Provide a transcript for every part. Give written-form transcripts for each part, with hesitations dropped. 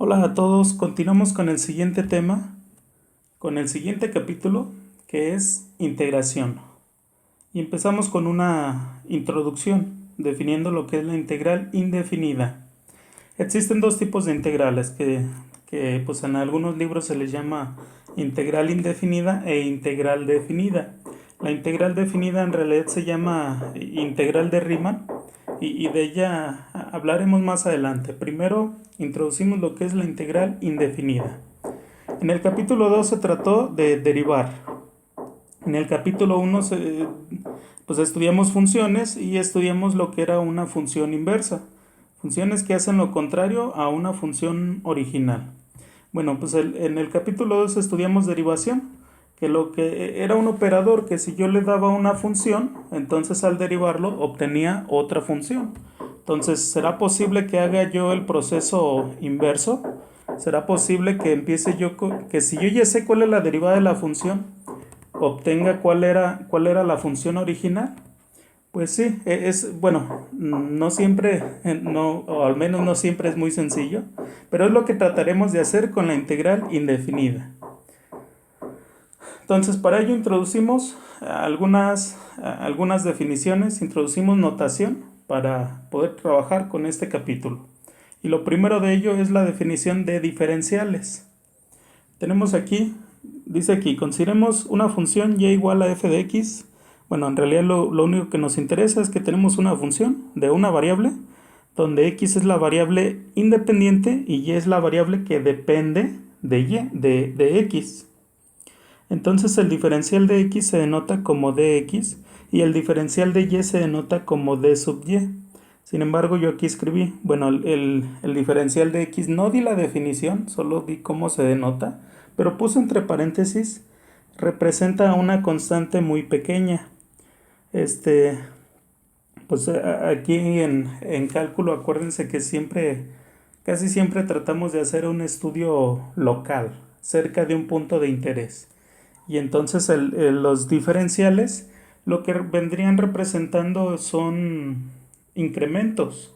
Hola a todos, continuamos con el siguiente tema, con el siguiente capítulo, que es integración. Y empezamos con una introducción, definiendo lo que es la integral indefinida. Existen dos tipos de integrales que pues en algunos libros se les llama integral indefinida e integral definida. La integral definida en realidad se llama integral de Riemann y de ella hablaremos más adelante. Primero introducimos lo que es la integral indefinida. En el capítulo 2 se trató de derivar. En el capítulo 1 pues estudiamos funciones y estudiamos lo que era una función inversa. Funciones que hacen lo contrario a una función original. Bueno, pues en el capítulo 2 estudiamos derivación, que lo que era un operador que si yo le daba una función, entonces al derivarlo obtenía otra función. Entonces, ¿será posible que haga yo el proceso inverso? ¿Será posible que empiece que si yo ya sé cuál es la derivada de la función, obtenga cuál era la función original? Pues sí, bueno, no siempre, no, o al menos no siempre es muy sencillo, pero es lo que trataremos de hacer con la integral indefinida. Entonces, para ello introducimos algunas definiciones, introducimos notación para poder trabajar con este capítulo. Y lo primero de ello es la definición de diferenciales. Tenemos aquí, dice aquí, consideremos una función y igual a f de x. Bueno, en realidad lo único que nos interesa es que tenemos una función de una variable, donde x es la variable independiente y y es la variable que depende de x. Entonces el diferencial de x se denota como dx y el diferencial de y se denota como d sub y. Sin embargo, yo aquí escribí, bueno, el diferencial de x no di la definición, solo di cómo se denota, pero puse entre paréntesis, representa una constante muy pequeña. Pues aquí en cálculo, acuérdense que casi siempre tratamos de hacer un estudio local, cerca de un punto de interés. Y entonces los diferenciales lo que vendrían representando son incrementos.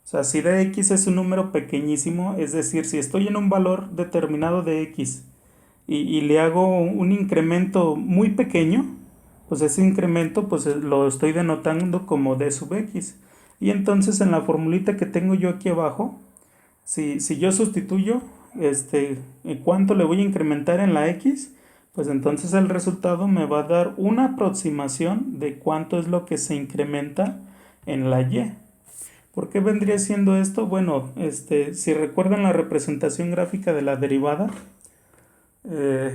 O sea, si dx es un número pequeñísimo, es decir, si estoy en un valor determinado de x y le hago un incremento muy pequeño, pues ese incremento pues lo estoy denotando como d sub x. Y entonces en la formulita que tengo yo aquí abajo, si yo sustituyo cuánto le voy a incrementar en la x, pues entonces el resultado me va a dar una aproximación de cuánto es lo que se incrementa en la y. ¿Por qué vendría siendo esto? Bueno, si recuerdan la representación gráfica de eh,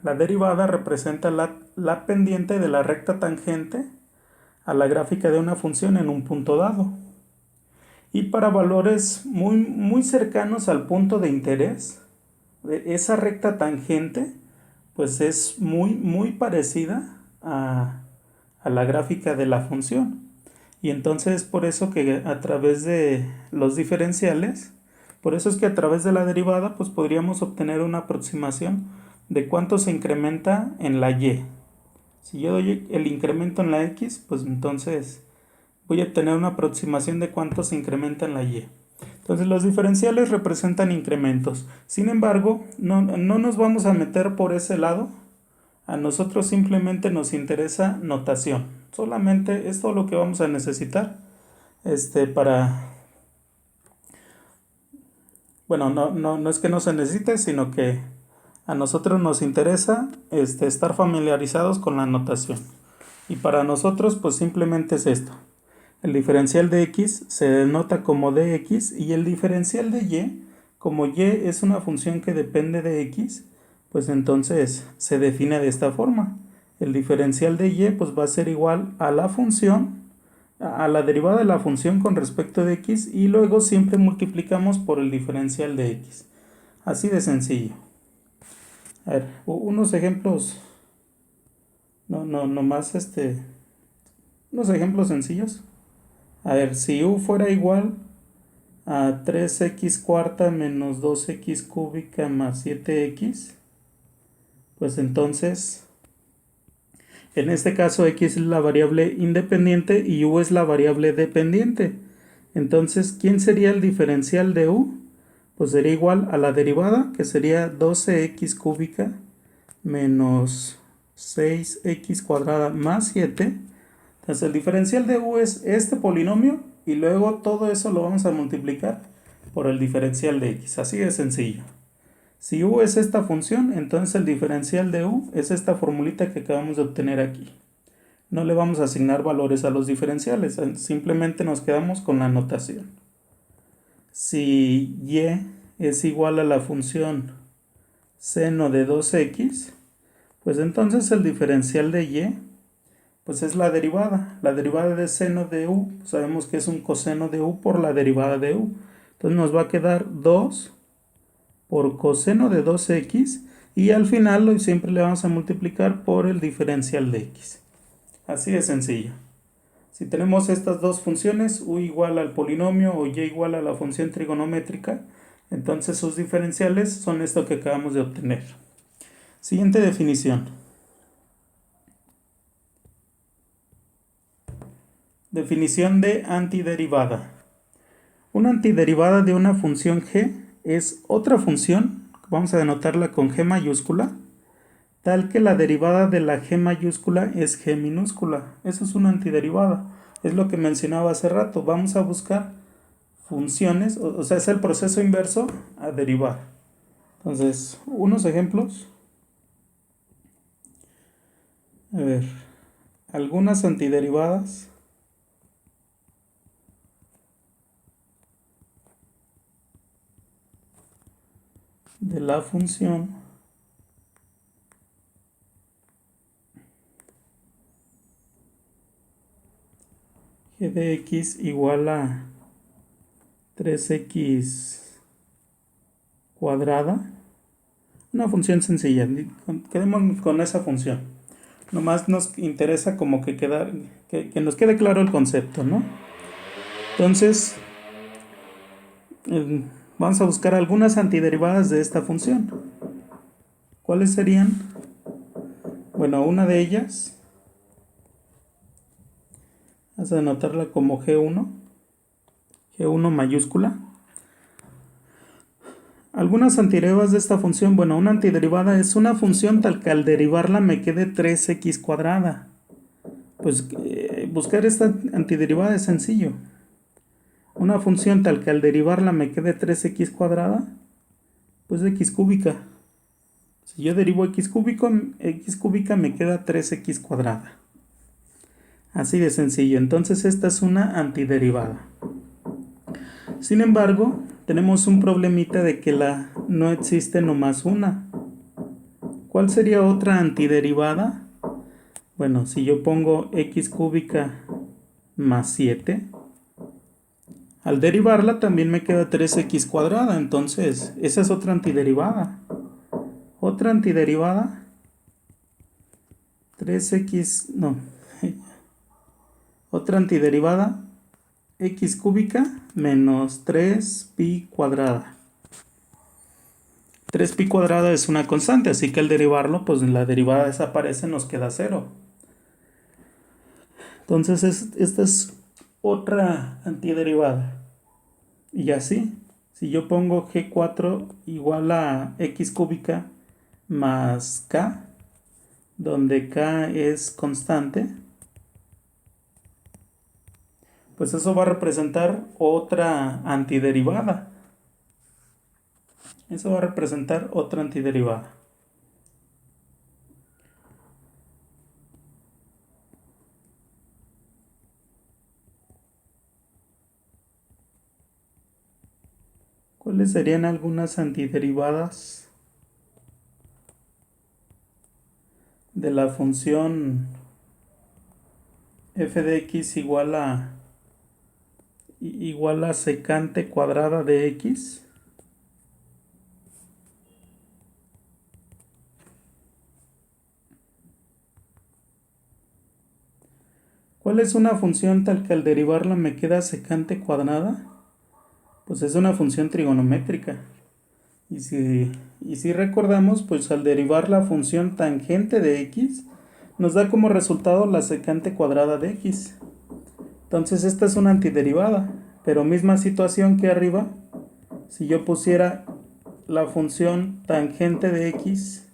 la derivada representa la pendiente de la recta tangente a la gráfica de una función en un punto dado. Y para valores muy, muy cercanos al punto de interés, esa recta tangente pues es muy, muy parecida a la gráfica de la función. Y entonces por eso que a través de los diferenciales, por eso es que a través de la derivada pues podríamos obtener una aproximación de cuánto se incrementa en la y. Si yo doy el incremento en la x, pues entonces voy a obtener una aproximación de cuánto se incrementa en la y. Entonces los diferenciales representan incrementos. Sin embargo, no nos vamos a meter por ese lado. A nosotros simplemente nos interesa notación. Solamente es todo lo que vamos a necesitar para... Bueno, no es que no se necesite, sino que a nosotros nos interesa estar familiarizados con la notación. Y para nosotros pues simplemente es esto. El diferencial de x se denota como dx y el diferencial de y, como y es una función que depende de x, pues entonces se define de esta forma. El diferencial de y pues va a ser igual a la función, a la derivada de la función con respecto de x y luego siempre multiplicamos por el diferencial de x. Así de sencillo. A ver, unos ejemplos, no más unos ejemplos sencillos. A ver, si u fuera igual a 3x cuarta menos 2x cúbica más 7x, pues entonces, en este caso x es la variable independiente y u es la variable dependiente. Entonces, ¿quién sería el diferencial de u? pues sería igual a la derivada, que sería 12x cúbica menos 6x cuadrada más 7. Entonces el diferencial de u es este polinomio y luego todo eso lo vamos a multiplicar por el diferencial de x. Así de sencillo. Si u es esta función, entonces el diferencial de u es esta formulita que acabamos de obtener aquí. No le vamos a asignar valores a los diferenciales, simplemente nos quedamos con la notación. Si y es igual a la función seno de 2x, pues entonces el diferencial de y pues es la derivada. La derivada de seno de u, sabemos que es un coseno de u por la derivada de u. Entonces nos va a quedar 2 por coseno de 2x y al final siempre le vamos a multiplicar por el diferencial de x. Así de sencillo. Si tenemos estas dos funciones, u igual al polinomio o y igual a la función trigonométrica, entonces sus diferenciales son esto que acabamos de obtener. Siguiente definición. Definición de antiderivada. Una antiderivada de una función g es otra función, vamos a denotarla con g mayúscula, tal que la derivada de la g mayúscula es g minúscula. Eso es una antiderivada. Es lo que mencionaba hace rato. Vamos a buscar funciones, o sea, es el proceso inverso a derivar. Entonces, unos ejemplos. A ver, algunas antiderivadas de la función g de x igual a 3x cuadrada. Una función sencilla, quedemos con esa función. Nomás nos interesa como que nos quede claro el concepto, ¿no? Entonces, vamos a buscar algunas antiderivadas de esta función. ¿Cuáles serían? Bueno, una de ellas, vamos a anotarla como G1 mayúscula. Algunas antiderivadas de esta función, bueno, una antiderivada es una función tal que al derivarla me quede 3x cuadrada. Pues buscar esta antiderivada es sencillo. Una función tal que al derivarla me quede 3x cuadrada, pues x cúbica. Si yo derivo x cúbica me queda 3x cuadrada. Así de sencillo. Entonces esta es una antiderivada. Sin embargo, tenemos un problemita de que no existe nomás una. ¿Cuál sería otra antiderivada? Bueno, si yo pongo x cúbica más 7, al derivarla también me queda 3x cuadrada, entonces esa es otra antiderivada. Otra antiderivada, 3x, no, otra antiderivada, x cúbica menos 3pi cuadrada. 3pi cuadrada es una constante, así que al derivarlo, pues la derivada desaparece, nos queda 0. Entonces esta es otra antiderivada. Y así, si yo pongo g4 igual a x cúbica más k, donde k es constante, pues eso va a representar otra antiderivada. Eso va a representar otra antiderivada. ¿Cuáles serían algunas antiderivadas de la función f de x igual a secante cuadrada de x? ¿Cuál es una función tal que al derivarla me queda secante cuadrada? Pues es una función trigonométrica. Y si recordamos, pues al derivar la función tangente de x, nos da como resultado la secante cuadrada de x. Entonces esta es una antiderivada, pero misma situación que arriba. si yo pusiera la función tangente de x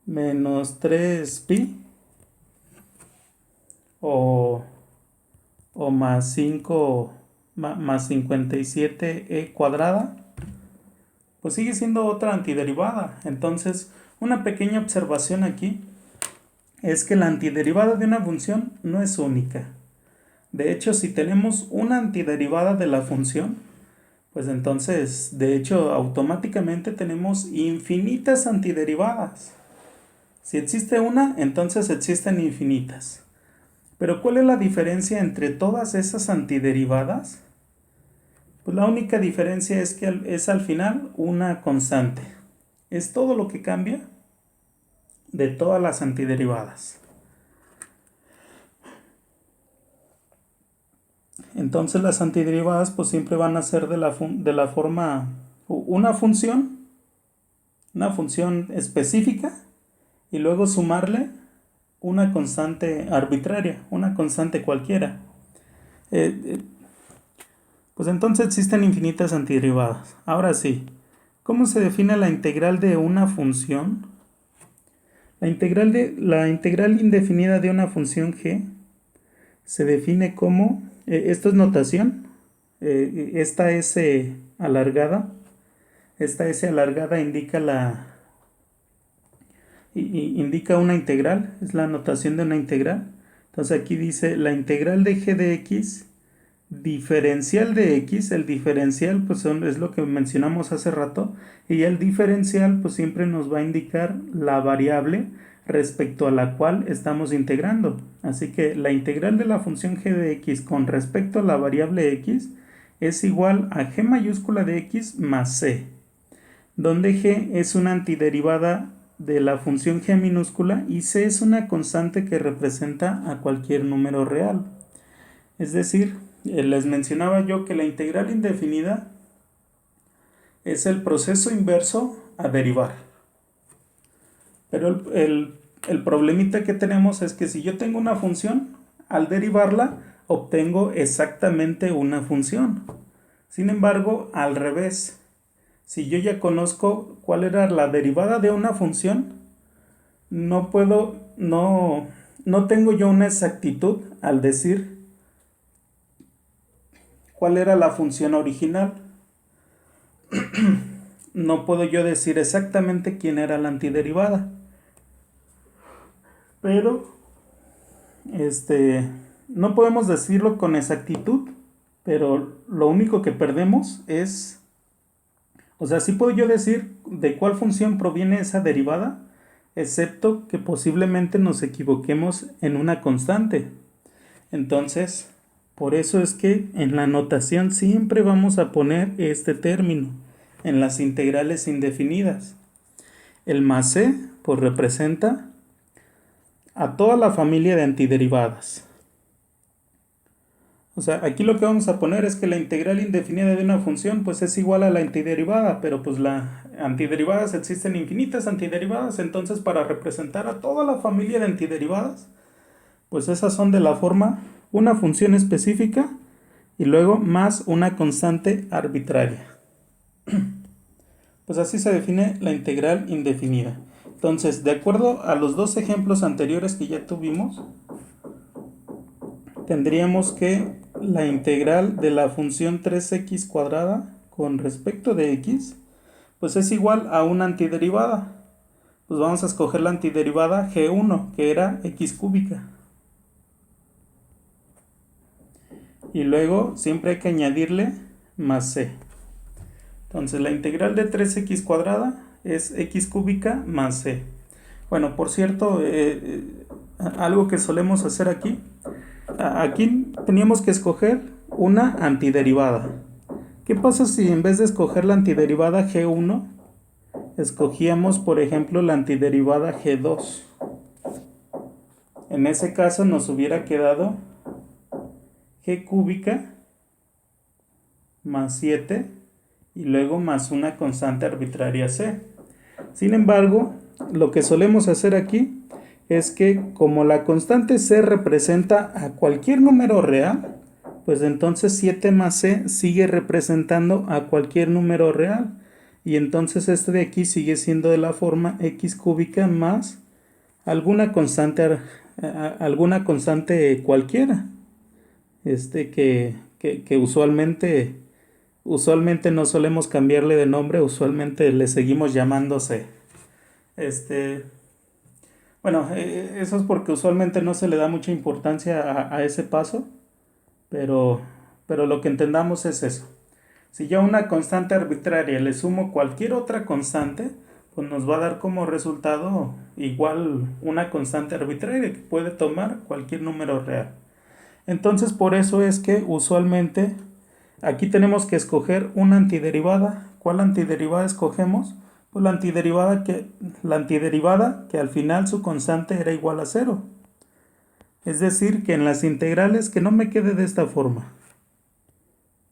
menos 3pi o más 5 más 57e cuadrada, pues sigue siendo otra antiderivada. Entonces, una pequeña observación aquí es que la antiderivada de una función no es única. De hecho, si tenemos una antiderivada de la función, pues entonces, de hecho, automáticamente tenemos infinitas antiderivadas. Si existe una, entonces existen infinitas. Pero ¿cuál es la diferencia entre todas esas antiderivadas? Pues la única diferencia es que es al final una constante. Es todo lo que cambia de todas las antiderivadas. Entonces las antiderivadas pues siempre van a ser de la forma una función específica y luego sumarle una constante arbitraria, una constante cualquiera. Pues entonces existen infinitas antiderivadas. Ahora sí, ¿cómo se define la integral de una función? La integral indefinida de una función g se define como, esto es notación, esta S alargada indica una integral, es la notación de una integral. Entonces aquí dice la integral de g de x diferencial de x. El diferencial pues es lo que mencionamos hace rato, y el diferencial pues siempre nos va a indicar la variable respecto a la cual estamos integrando. Así que la integral de la función g de x con respecto a la variable x es igual a g mayúscula de x más c, donde g es una antiderivada de la función g minúscula y c es una constante que representa a cualquier número real. Es decir, les mencionaba yo que la integral indefinida es el proceso inverso a derivar. Pero el problemita que tenemos es que si yo tengo una función, al derivarla obtengo exactamente una función. Sin embargo, al revés, si yo ya conozco cuál era la derivada de una función, no tengo yo una exactitud al decir cuál era la función original. No puedo yo decir exactamente quién era la antiderivada. Pero, no podemos decirlo con exactitud, pero lo único que perdemos es, o sea, sí puedo yo decir de cuál función proviene esa derivada, excepto que posiblemente nos equivoquemos en una constante. Entonces, por eso es que en la notación siempre vamos a poner este término en las integrales indefinidas. El más c pues representa a toda la familia de antiderivadas. O sea, aquí lo que vamos a poner es que la integral indefinida de una función pues es igual a la antiderivada, pero pues las antiderivadas existen infinitas antiderivadas, entonces para representar a toda la familia de antiderivadas, pues esas son de la forma una función específica y luego más una constante arbitraria. Pues así se define la integral indefinida. Entonces, de acuerdo a los dos ejemplos anteriores que ya tuvimos, tendríamos que la integral de la función 3x cuadrada con respecto de x, pues es igual a una antiderivada. Pues vamos a escoger la antiderivada g1, que era x cúbica. Y luego siempre hay que añadirle más c. Entonces la integral de 3x cuadrada es x cúbica más c. Bueno, por cierto, algo que solemos hacer aquí teníamos que escoger una antiderivada. ¿Qué pasa si en vez de escoger la antiderivada g1, escogíamos, por ejemplo, la antiderivada g2? En ese caso nos hubiera quedado g cúbica más 7 y luego más una constante arbitraria c. Sin embargo, lo que solemos hacer aquí es que como la constante c representa a cualquier número real, pues entonces 7 más c sigue representando a cualquier número real. Y entonces este de aquí sigue siendo de la forma x cúbica más alguna constante cualquiera. Que usualmente no solemos cambiarle de nombre, usualmente le seguimos llamando c. Bueno, eso es porque usualmente no se le da mucha importancia a ese paso, pero lo que entendamos es eso. Si yo a una constante arbitraria le sumo cualquier otra constante, pues nos va a dar como resultado igual una constante arbitraria que puede tomar cualquier número real. Entonces por eso es que usualmente aquí tenemos que escoger una antiderivada. ¿Cuál antiderivada escogemos? Pues la antiderivada que al final su constante era igual a 0. Es decir, que en las integrales que no me quede de esta forma.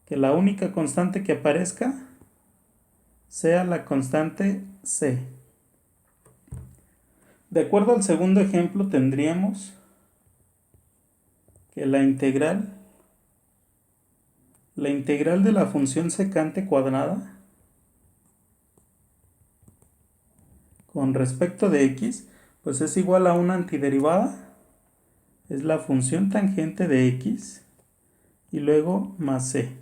Que la única constante que aparezca sea la constante c. De acuerdo al segundo ejemplo tendríamos que la integral de la función secante cuadrada con respecto de x, pues es igual a una antiderivada, es la función tangente de x y luego más c.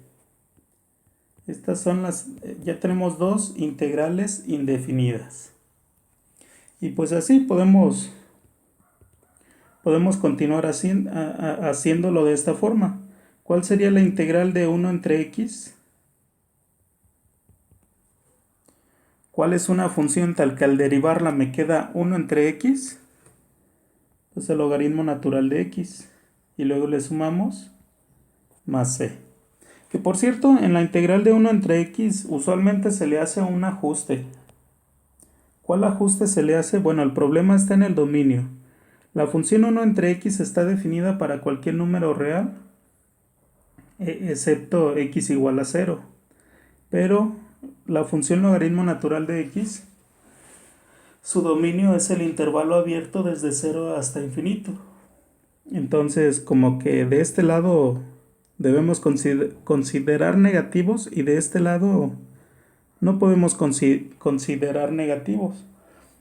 Estas son ya tenemos dos integrales indefinidas. Y pues así podemos continuar haciéndolo de esta forma. ¿Cuál sería la integral de 1 entre x? ¿Cuál es una función tal que al derivarla me queda 1 entre x? Pues el logaritmo natural de x. Y luego le sumamos más c. Que por cierto, en la integral de 1 entre x usualmente se le hace un ajuste. ¿Cuál ajuste se le hace? Bueno, el problema está en el dominio. La función 1 entre x está definida para cualquier número real, excepto x igual a 0. Pero la función logaritmo natural de x, su dominio es el intervalo abierto desde 0 hasta infinito. Entonces, como que de este lado debemos considerar negativos y de este lado no podemos considerar negativos.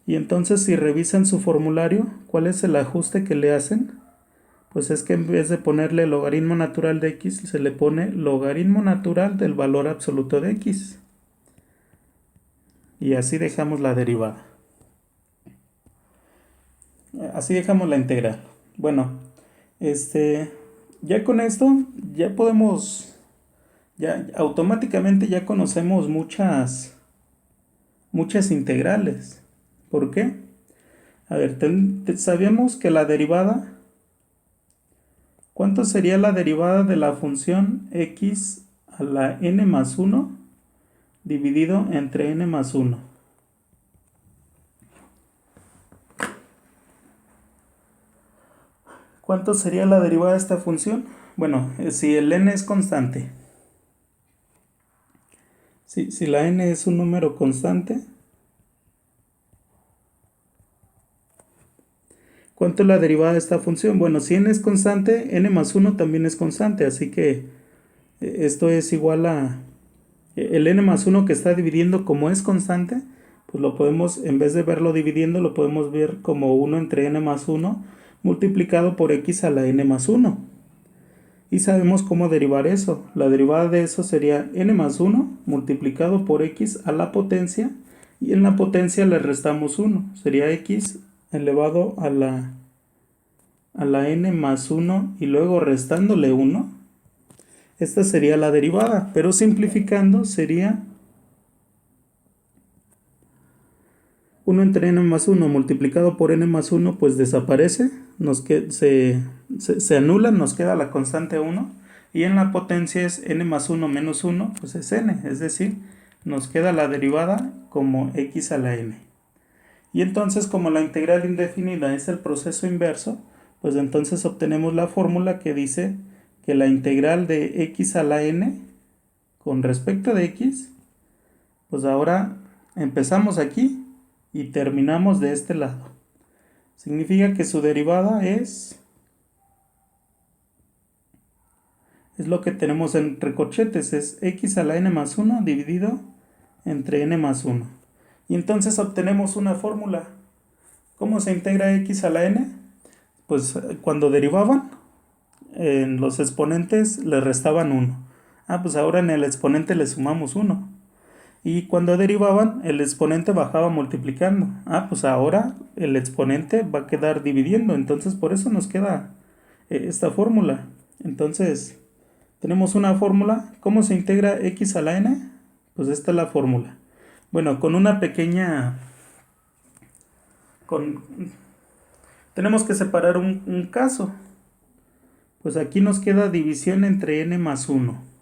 Y entonces si revisan su formulario, ¿cuál es el ajuste que le hacen? Pues es que en vez de ponerle logaritmo natural de x, se le pone logaritmo natural del valor absoluto de x. Y así dejamos la derivada. Así dejamos la integral. Bueno, ya con esto ya podemos, ya automáticamente ya conocemos muchas integrales. ¿Por qué? A ver, sabemos que la derivada, ¿cuánto sería la derivada de la función x a la n más 1 dividido entre n más 1? ¿Cuánto sería la derivada de esta función? Bueno, si el n es constante. Si la n es un número constante, ¿cuánto es la derivada de esta función? Bueno, si n es constante, n más 1 también es constante, así que esto es igual a el n más 1 que está dividiendo como es constante, pues lo podemos, en vez de verlo dividiendo, lo podemos ver como 1 entre n más 1 multiplicado por x a la n más 1. Y sabemos cómo derivar eso. La derivada de eso sería n más 1 multiplicado por x a la potencia, y en la potencia le restamos 1. Sería x elevado a la n más 1 y luego restándole 1. Esta sería la derivada, pero simplificando sería 1 entre n más 1 multiplicado por n más 1, pues desaparece, se anula, nos queda la constante 1, y en la potencia es n más 1 menos 1, pues es n, es decir, nos queda la derivada como x a la n. Y entonces, como la integral indefinida es el proceso inverso, pues entonces obtenemos la fórmula que dice que la integral de x a la n con respecto de x, pues ahora empezamos aquí y terminamos de este lado. Significa que su derivada es Es lo que tenemos entre corchetes, es x a la n más 1 dividido entre n más 1. Y entonces obtenemos una fórmula. ¿Cómo se integra x a la n? Pues cuando derivaban, en los exponentes le restaban 1. Pues ahora en el exponente le sumamos 1. Y cuando derivaban, el exponente bajaba multiplicando. Pues ahora el exponente va a quedar dividiendo. Entonces por eso nos queda esta fórmula. Entonces tenemos una fórmula. ¿Cómo se integra x a la n? Pues esta es la fórmula. Bueno, con una pequeña... tenemos que separar un caso. Pues aquí nos queda división entre n más 1.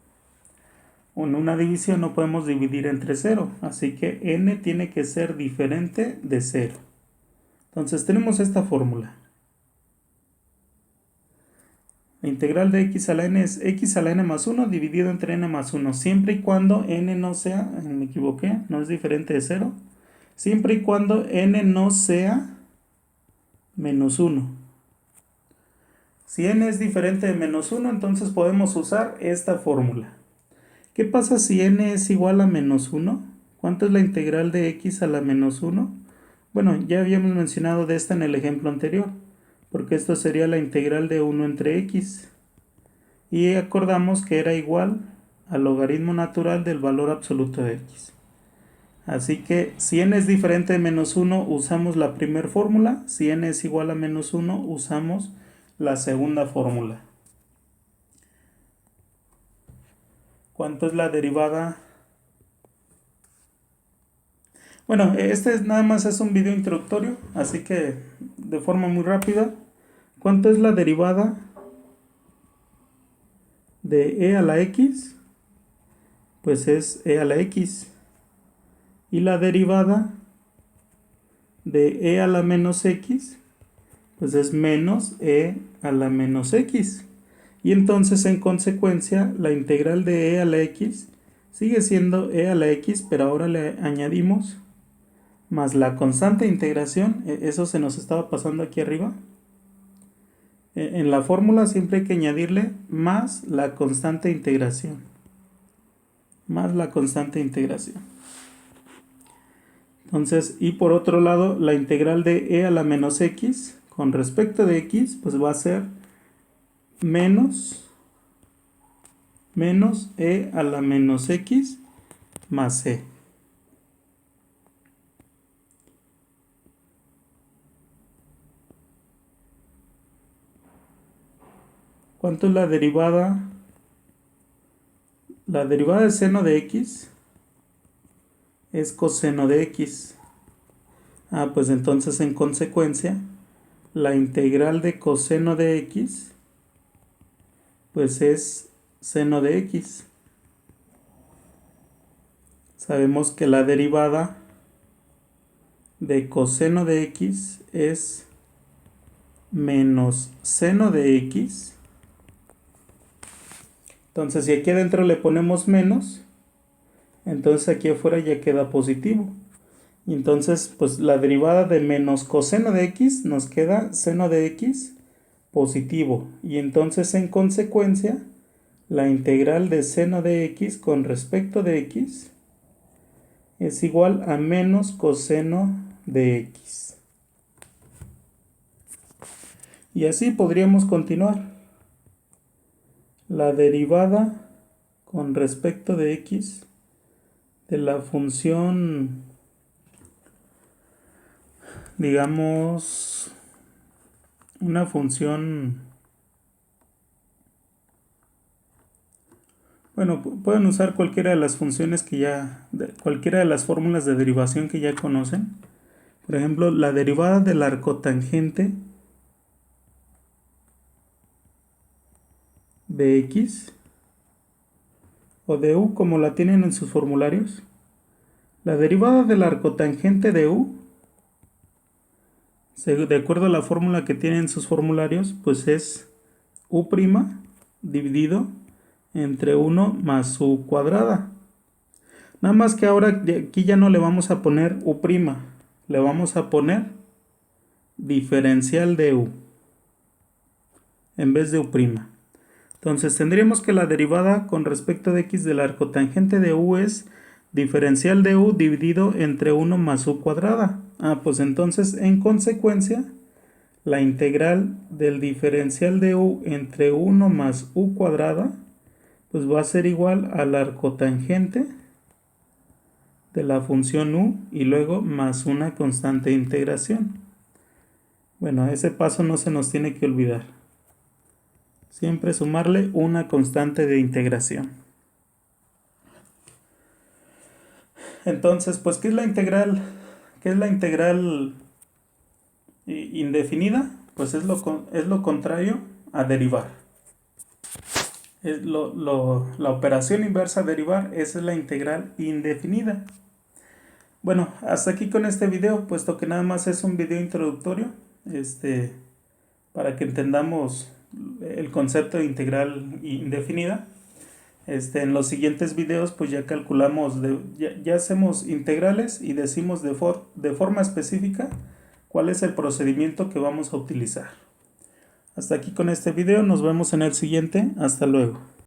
En una división no podemos dividir entre 0, así que n tiene que ser diferente de 0. Entonces tenemos esta fórmula. La integral de x a la n es x a la n más 1 dividido entre n más 1, siempre y cuando n no sea, me equivoqué, no es diferente de 0, siempre y cuando n no sea menos 1. Si n es diferente de menos 1, entonces podemos usar esta fórmula. ¿Qué pasa si n es igual a menos 1? ¿Cuánto es la integral de x a la menos 1? Bueno, ya habíamos mencionado de esta en el ejemplo anterior, porque esto sería la integral de 1 entre x. Y acordamos que era igual al logaritmo natural del valor absoluto de x. Así que si n es diferente de menos 1, usamos la primera fórmula. Si n es igual a menos 1, usamos la segunda fórmula. ¿Cuánto es la derivada? Bueno, este nada más es un video introductorio, así que de forma muy rápida. ¿Cuánto es la derivada de e a la x? Pues es e a la x. Y la derivada de e a la menos x, pues es menos e a la menos x. Y entonces en consecuencia la integral de e a la x sigue siendo e a la x, pero ahora le añadimos más la constante de integración. Eso se nos estaba pasando aquí arriba. En la fórmula siempre hay que añadirle más la constante de integración. Más la constante de integración. Entonces, y por otro lado, la integral de e a la menos x con respecto de x, pues va a ser menos e a la menos x más e. ¿Cuánto es la derivada? La derivada de seno de x es coseno de x. Pues entonces en consecuencia, la integral de coseno de x, pues es seno de x. Sabemos que la derivada de coseno de x es menos seno de x. Entonces, si aquí adentro le ponemos menos, entonces aquí afuera ya queda positivo. Y entonces, pues la derivada de menos coseno de x nos queda seno de x positivo. Y entonces, en consecuencia, la integral de seno de x con respecto de x es igual a menos coseno de x. Y así podríamos continuar. La derivada con respecto de x de la función, digamos, una función, bueno, pueden usar cualquiera de las funciones que ya, cualquiera de las fórmulas de derivación que ya conocen. Por ejemplo, la derivada del arcotangente de x o de u, como la tienen en sus formularios. La derivada del arcotangente de u, de acuerdo a la fórmula que tienen en sus formularios, pues es u' dividido entre 1 más u cuadrada. Nada más que ahora aquí ya no le vamos a poner u', le vamos a poner diferencial de u en vez de u'. Entonces tendríamos que la derivada con respecto de x de la arcotangente de u es diferencial de u dividido entre 1 más u cuadrada. Pues entonces en consecuencia la integral del diferencial de u entre 1 más u cuadrada pues va a ser igual a la arcotangente de la función u y luego más una constante de integración. Bueno, ese paso no se nos tiene que olvidar. Siempre sumarle una constante de integración. Entonces, pues, ¿qué es la integral? ¿Qué es la integral indefinida? Pues es lo contrario a derivar. La operación inversa a derivar, esa es la integral indefinida. Bueno, hasta aquí con este video, puesto que nada más es un video introductorio, para que entendamos el concepto de integral indefinida. En los siguientes videos pues ya calculamos, ya hacemos integrales y decimos de forma específica cuál es el procedimiento que vamos a utilizar. Hasta aquí con este video, nos vemos en el siguiente, hasta luego.